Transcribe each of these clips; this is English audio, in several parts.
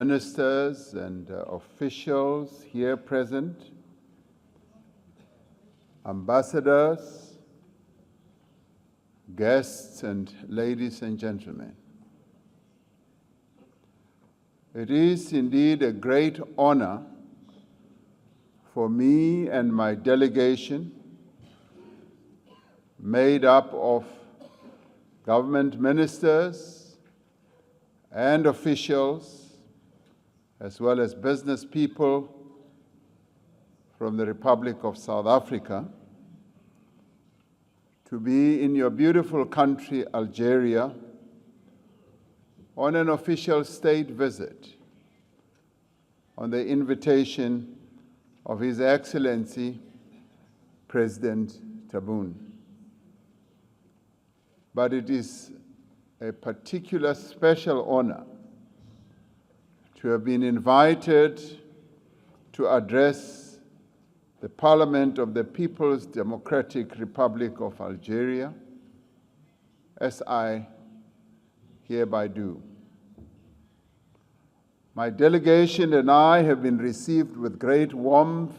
Ministers and officials here present, ambassadors, guests, and ladies and gentlemen. It is indeed a great honor for me and my delegation, made up of government ministers and officials, as well as business people from the Republic of South Africa, to be in your beautiful country, Algeria, on an official state visit on the invitation of His Excellency, President Tebboune. But it is a particular special honor to have been invited to address the Parliament of the People's Democratic Republic of Algeria, as I hereby do. My delegation and I have been received with great warmth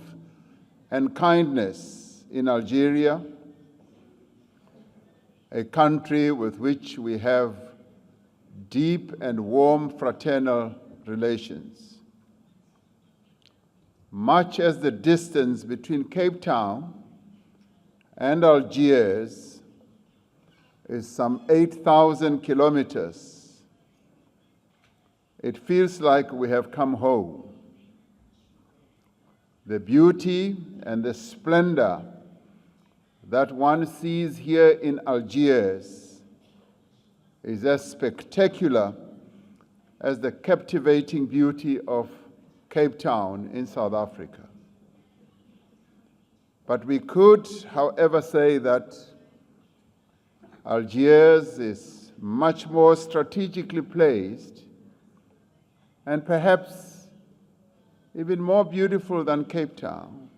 and kindness in Algeria, a country with which we have deep and warm fraternal relations. Much as the distance between Cape Town and Algiers is some 8,000 kilometers, it feels like we have come home. The beauty and the splendor that one sees here in Algiers is as spectacular as the captivating beauty of Cape Town in South Africa. But we could, however, say that Algiers is much more strategically placed and perhaps even more beautiful than Cape Town.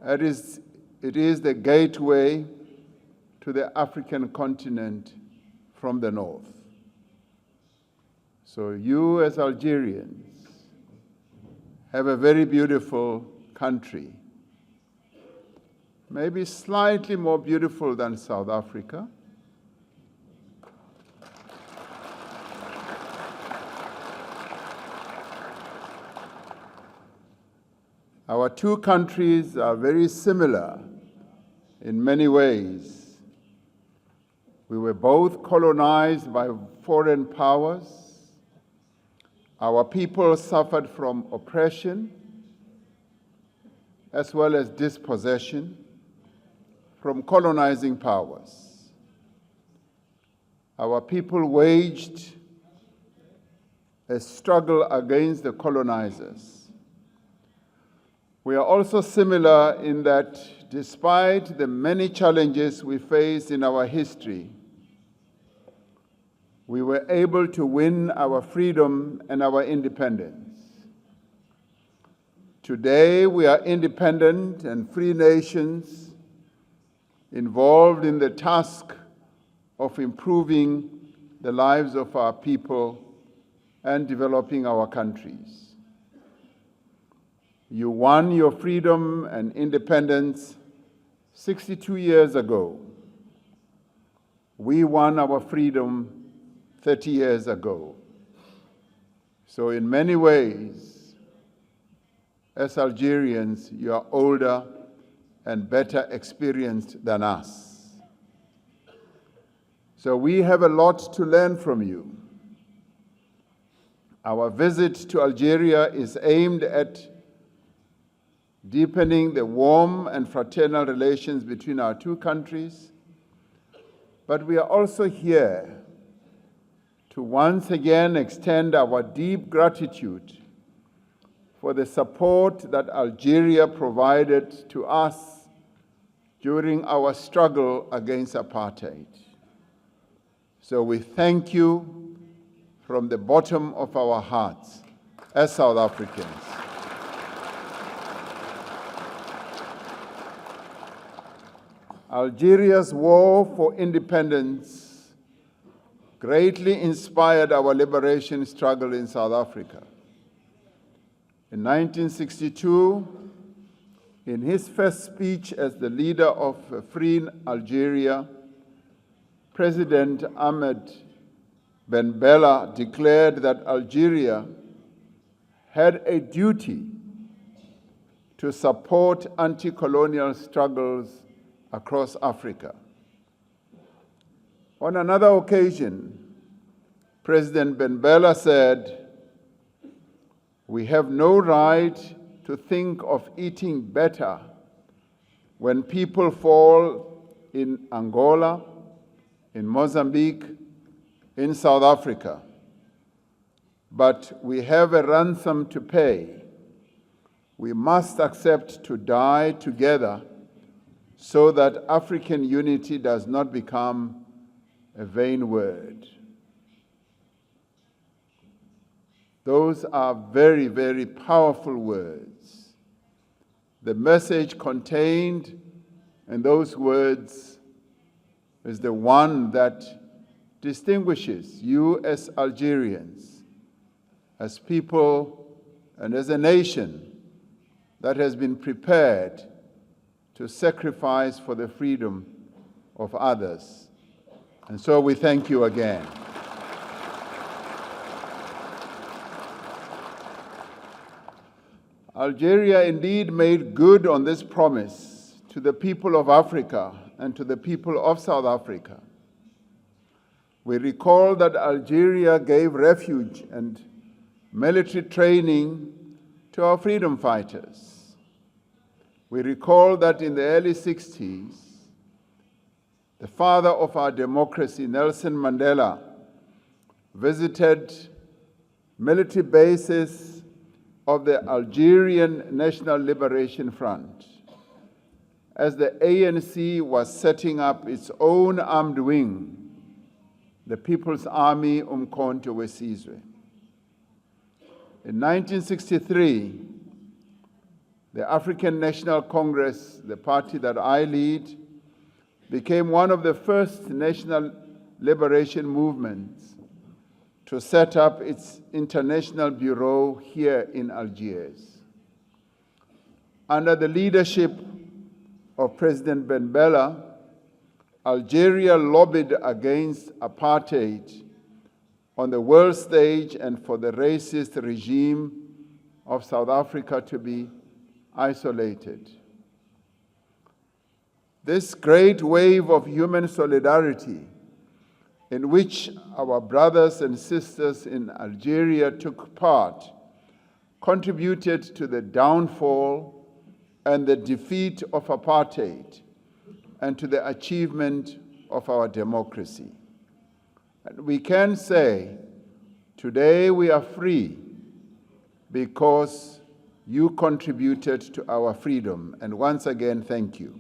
It is the gateway to the African continent from the north. So you as Algerians have a very beautiful country, maybe slightly more beautiful than South Africa. Our two countries are very similar in many ways. We were both colonized by foreign powers. Our people suffered from oppression as well as dispossession from colonizing powers. Our people waged a struggle against the colonizers. We are also similar in that despite the many challenges we faced in our history, we were able to win our freedom and our independence. Today, we are independent and free nations involved in the task of improving the lives of our people and developing our countries. You won your freedom and independence 62 years ago. We won our freedom 30 years ago. So in many ways, as Algerians, you are older and better experienced than us. So we have a lot to learn from you. Our visit to Algeria is aimed at deepening the warm and fraternal relations between our two countries, but we are also here to once again extend our deep gratitude for the support that Algeria provided to us during our struggle against apartheid. So we thank you from the bottom of our hearts as South Africans. Algeria's war for independence greatly inspired our liberation struggle in South Africa. In 1962, in his first speech as the leader of a free Algeria, President Ahmed Ben Bella declared that Algeria had a duty to support anti-colonial struggles across Africa. On another occasion, President Ben Bella said, "We have no right to think of eating better when people fall in Angola, in Mozambique, in South Africa. But we have a ransom to pay. We must accept to die together so that African unity does not become a vain word." Those are very, very powerful words. The message contained in those words is the one that distinguishes you as Algerians, as people and as a nation that has been prepared to sacrifice for the freedom of others. And so we thank you again. Algeria indeed made good on this promise to the people of Africa and to the people of South Africa. We recall that Algeria gave refuge and military training to our freedom fighters. We recall that in the early 60s, the father of our democracy, Nelson Mandela, visited military bases of the Algerian National Liberation Front as the ANC was setting up its own armed wing, the People's Army Umkhonto weSizwe. In 1963, the African National Congress, the party that I lead, became one of the first national liberation movements to set up its international bureau here in Algiers. Under the leadership of President Ben Bella, Algeria lobbied against apartheid on the world stage and for the racist regime of South Africa to be isolated. This great wave of human solidarity in which our brothers and sisters in Algeria took part contributed to the downfall and the defeat of apartheid and to the achievement of our democracy. And we can say, today we are free because you contributed to our freedom. And once again, thank you.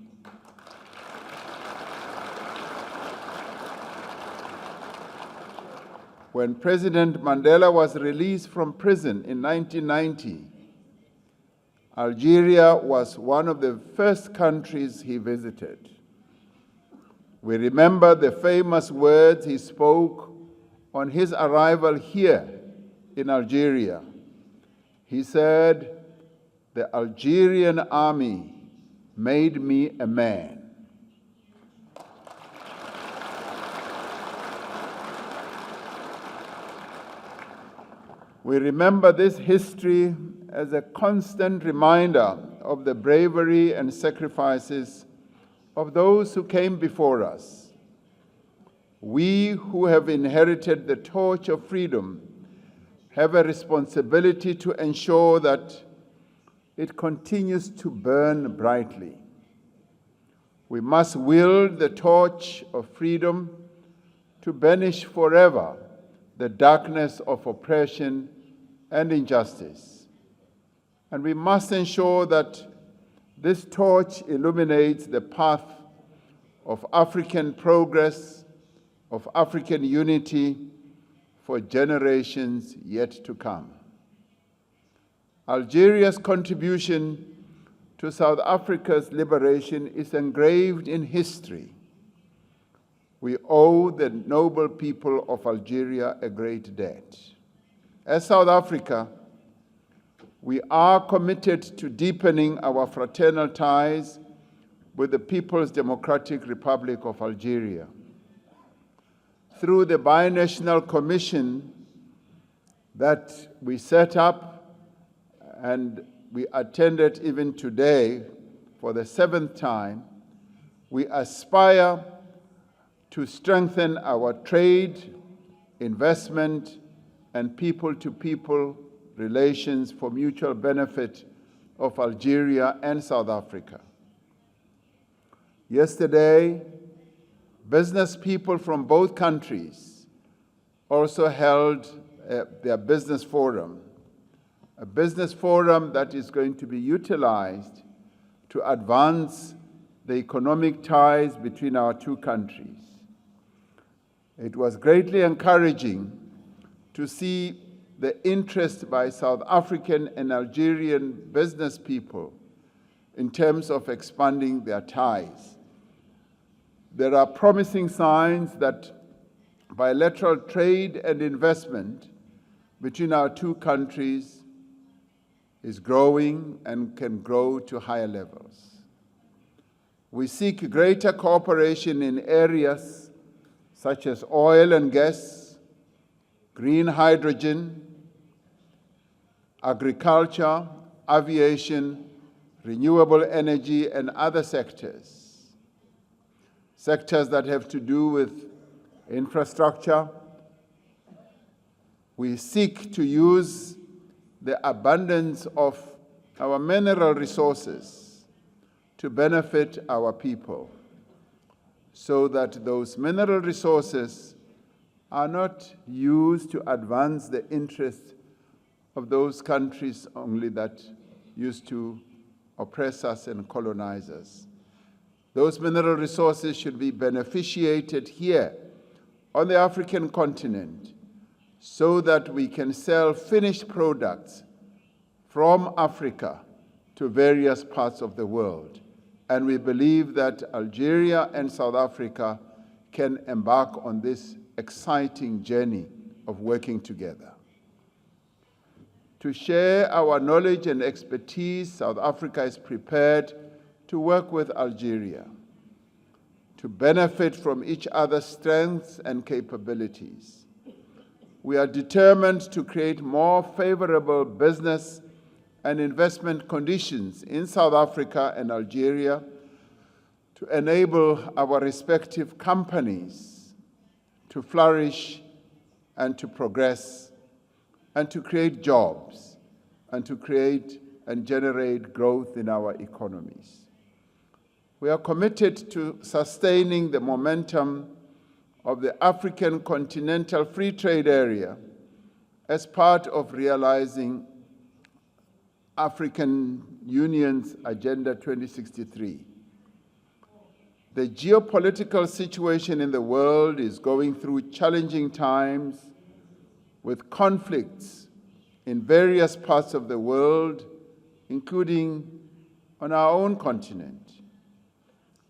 When President Mandela was released from prison in 1990, Algeria was one of the first countries he visited. We remember the famous words he spoke on his arrival here in Algeria. He said, "The Algerian army made me a man." We remember this history as a constant reminder of the bravery and sacrifices of those who came before us. We who have inherited the torch of freedom have a responsibility to ensure that it continues to burn brightly. We must wield the torch of freedom to banish forever the darkness of oppression and injustice. And we must ensure that this torch illuminates the path of African progress, of African unity for generations yet to come. Algeria's contribution to South Africa's liberation is engraved in history. we owe the noble people of Algeria a great debt. As South Africa, we are committed to deepening our fraternal ties with the People's Democratic Republic of Algeria. Through the Binational Commission that we set up and we attended even today for the 7th time, we aspire to strengthen our trade, investment, and people-to-people relations for mutual benefit of Algeria and South Africa. Yesterday, business people from both countries also held their business forum, a business forum that is going to be utilized to advance the economic ties between our two countries. It was greatly encouraging to see the interest by South African and Algerian business people in terms of expanding their ties. There are promising signs that bilateral trade and investment between our two countries is growing and can grow to higher levels. We seek greater cooperation in areas such as oil and gas, green hydrogen, agriculture, aviation, renewable energy, and other sectors. Sectors that have to do with infrastructure. We seek to use the abundance of our mineral resources to benefit our people, so that those mineral resources are not used to advance the interests of those countries only that used to oppress us and colonize us. Those mineral resources should be beneficiated here on the African continent so that we can sell finished products from Africa to various parts of the world. And we believe that Algeria and South Africa can embark on this exciting journey of working together. To share our knowledge and expertise, South Africa is prepared to work with Algeria, to benefit from each other's strengths and capabilities. We are determined to create more favorable business and investment conditions in South Africa and Algeria to enable our respective companies to flourish and to progress and to create jobs and to create and generate growth in our economies. We are committed to sustaining the momentum of the African Continental Free Trade Area as part of realizing African Union's Agenda 2063. The geopolitical situation in the world is going through challenging times with conflicts in various parts of the world, including on our own continent.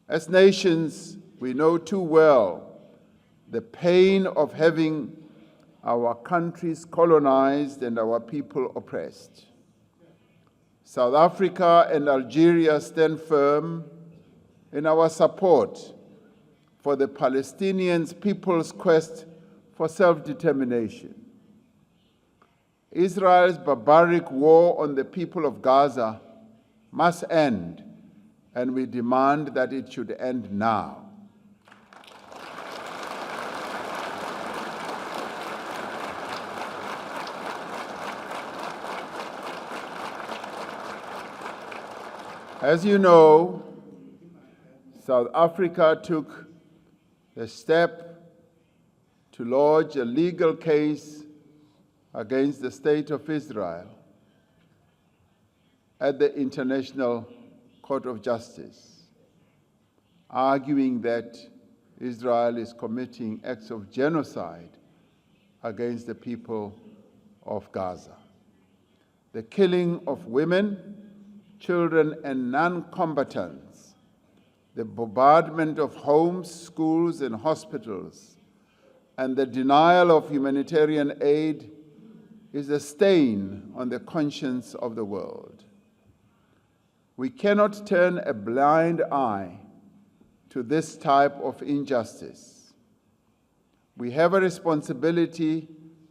As nations, we know too well the pain of having our countries colonized and our people oppressed. South Africa and Algeria stand firm in our support for the Palestinian people's quest for self-determination. Israel's barbaric war on the people of Gaza must end, and we demand that it should end now. As you know, South Africa took the step to lodge a legal case against the State of Israel at the International Court of Justice, arguing that Israel is committing acts of genocide against the people of Gaza. The killing of women, children, and non-combatants the bombardment of homes, schools, and hospitals, and the denial of humanitarian aid is a stain on the conscience of the world. We cannot turn a blind eye to this type of injustice. We have a responsibility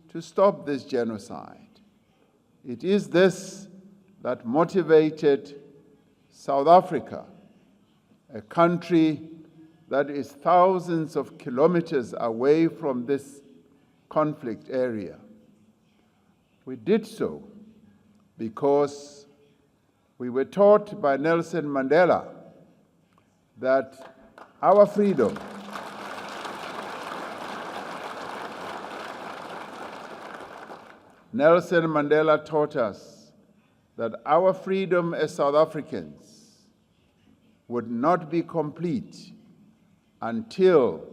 to stop this genocide. It is this that motivated South Africa, a country that is thousands of kilometers away from this conflict area. We did so because we were taught by Nelson Mandela that our freedom Nelson Mandela taught us that our freedom as South Africans would not be complete until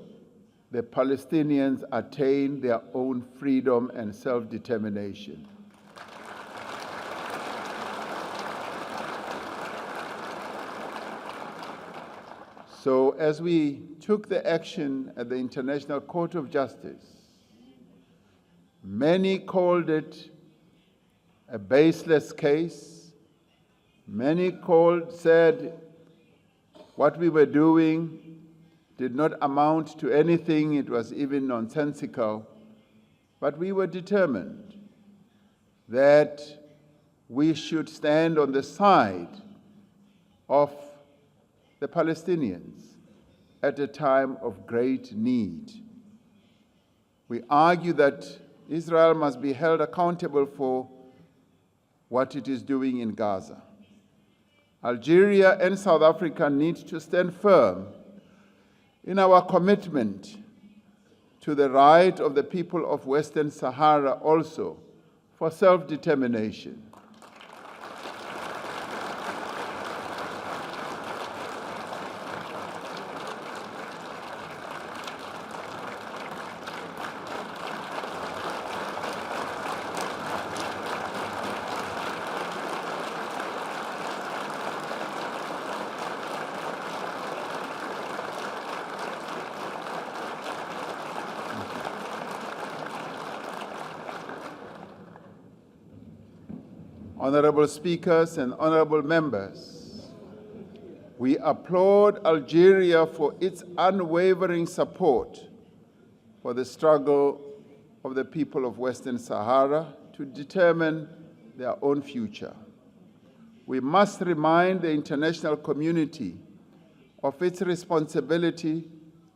the Palestinians attain their own freedom and self-determination. So as we took the action at the International Court of Justice, many called it a baseless case. Many said what we were doing did not amount to anything. It was even nonsensical. But we were determined that we should stand on the side of the Palestinians at a time of great need. We argue that Israel must be held accountable for what it is doing in Gaza. Algeria and South Africa need to stand firm in our commitment to the right of the people of Western Sahara also for self-determination. Honorable speakers and honorable members, we applaud Algeria for its unwavering support for the struggle of the people of Western Sahara to determine their own future. We must remind the international community of its responsibility,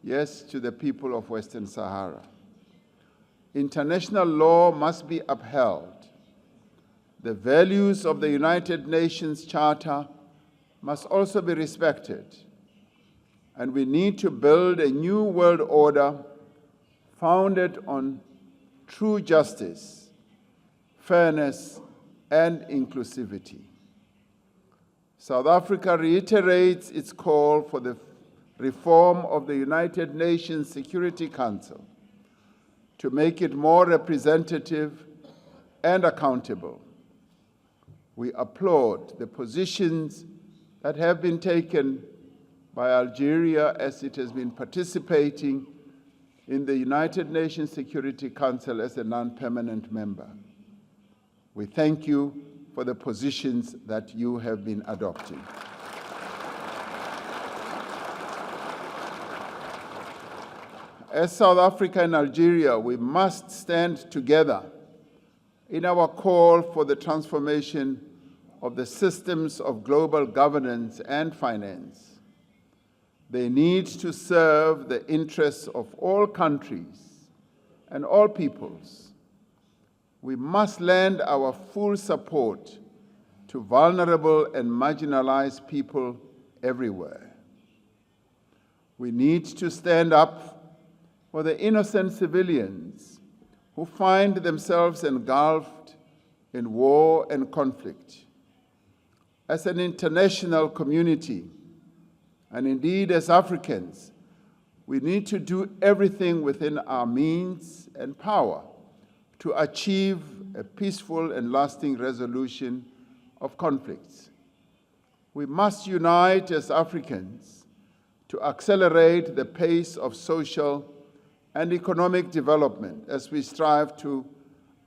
yes, to the people of Western Sahara. International law must be upheld. The values of the United Nations Charter must also be respected, and we need to build a new world order founded on true justice, fairness, and inclusivity. South Africa reiterates its call for the reform of the United Nations Security Council to make it more representative and accountable. We applaud the positions that have been taken by Algeria as it has been participating in the United Nations Security Council as a non-permanent member. We thank you for the positions that you have been adopting. As South Africa and Algeria, we must stand together in our call for the transformation of the systems of global governance and finance. They need to serve the interests of all countries and all peoples. We must lend our full support to vulnerable and marginalized people everywhere. We need to stand up for the innocent civilians who find themselves engulfed in war and conflict. As an international community, and indeed as Africans, we need to do everything within our means and power to achieve a peaceful and lasting resolution of conflicts. We must unite as Africans to accelerate the pace of social and economic development as we strive to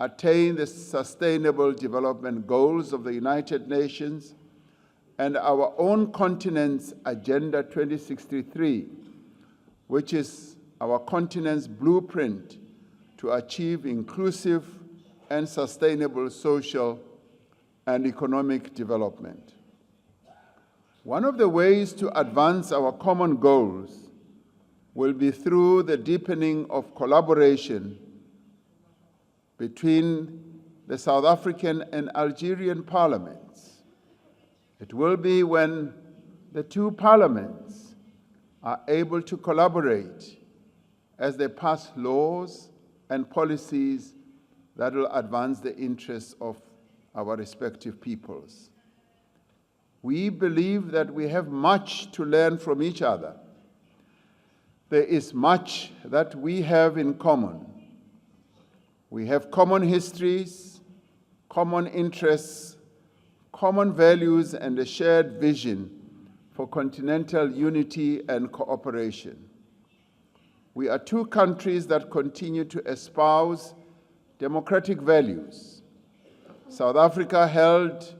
attain the Sustainable Development Goals of the United Nations and our own continent's Agenda 2063, which is our continent's blueprint to achieve inclusive and sustainable social and economic development. One of the ways to advance our common goals will be through the deepening of collaboration between the South African and Algerian parliaments. It will be when the two parliaments are able to collaborate as they pass laws and policies that will advance the interests of our respective peoples. We believe that we have much to learn from each other. There is much that we have in common. We have common histories, common interests, common values, and a shared vision for continental unity and cooperation. We are two countries that continue to espouse democratic values. South Africa held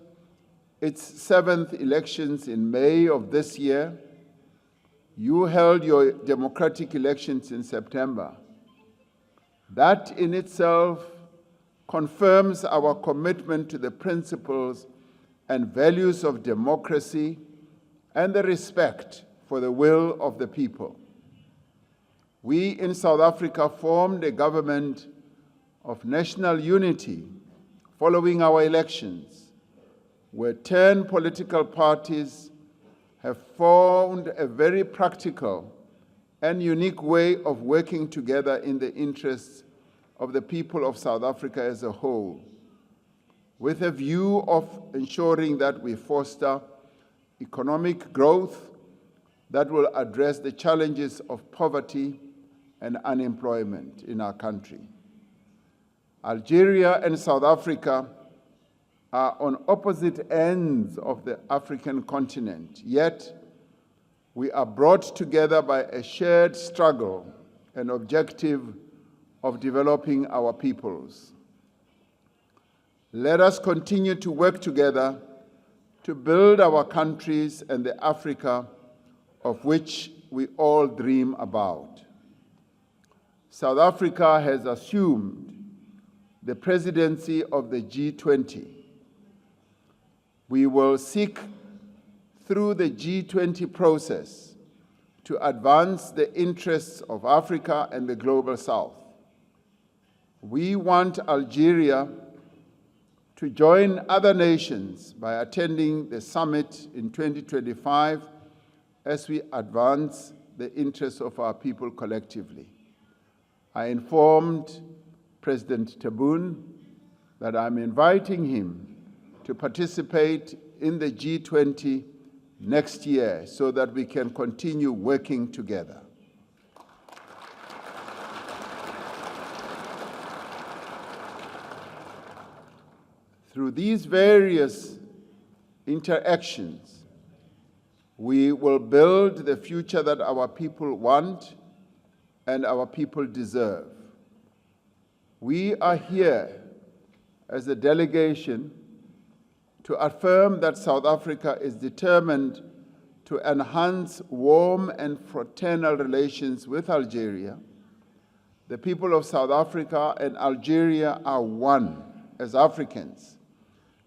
its 7th elections in May of this year. You held your democratic elections in September. That in itself confirms our commitment to the principles and values of democracy and the respect for the will of the people. We in South Africa formed a government of national unity following our elections, where 10 political parties have found a very practical and unique way of working together in the interests of the people of South Africa as a whole, with a view of ensuring that we foster economic growth that will address the challenges of poverty and unemployment in our country. Algeria and South Africa are on opposite ends of the African continent, yet we are brought together by a shared struggle and objective of developing our peoples. Let us continue to work together to build our countries and the Africa of which we all dream about. South Africa has assumed the presidency of the G20. We will seek through the G20 process to advance the interests of Africa and the global South. We want Algeria to join other nations by attending the summit in 2025 as we advance the interests of our people collectively. I informed President Tebboune that I'm inviting him to participate in the G20 next year so that we can continue working together. Through these various interactions, we will build the future that our people want and our people deserve. We are here as a delegation to affirm that South Africa is determined to enhance warm and fraternal relations with Algeria. The people of South Africa and Algeria are one as Africans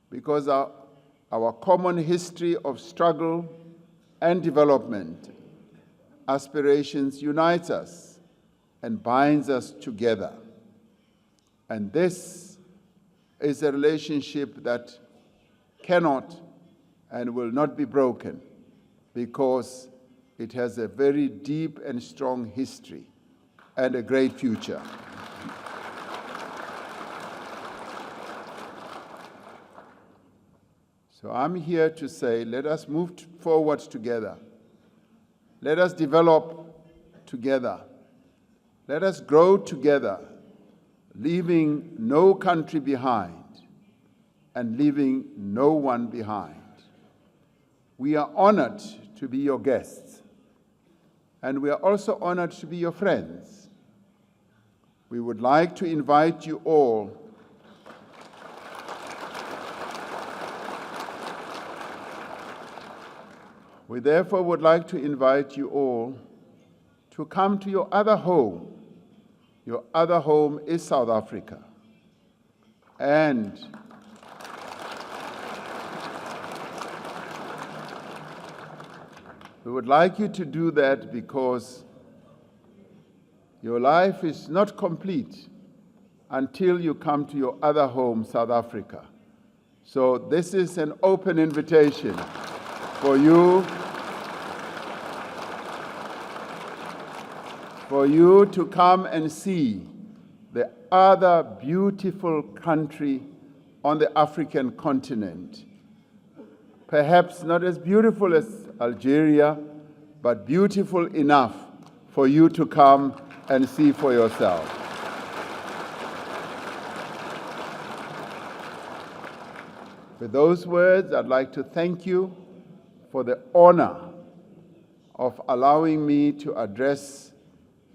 because our common history of struggle and development aspirations unites us and binds us together. And this is a relationship that cannot and will not be broken because it has a very deep and strong history and a great future. So I'm here to say, let us move forward together. Let us develop together. Let us grow together, leaving no country behind and leaving no one behind. We are honored to be your guests. and we are also honored to be your friends. We would like to invite you all We therefore would like to invite you all to come to your other home. Your other home is South Africa. And we would like you to do that because your life is not complete until you come to your other home, South Africa. So this is an open invitation for you to come and see the other beautiful country on the African continent. Perhaps not as beautiful as Algeria, but beautiful enough for you to come and see for yourself. With those words, I'd like to thank you for the honor of allowing me to address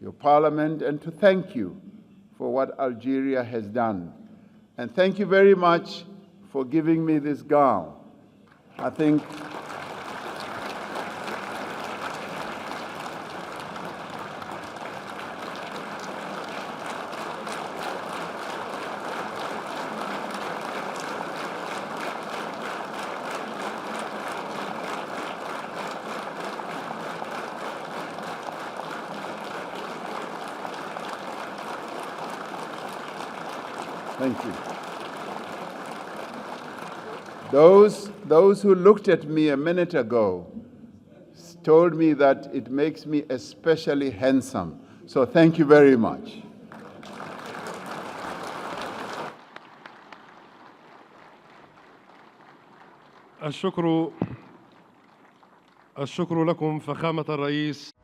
your parliament and to thank you for what Algeria has done. And thank you very much for giving me this gown. I think Thank you. Those who looked at me a minute ago told me that it makes me especially handsome. So thank you very much. الشكر لكم فخامة الرئيس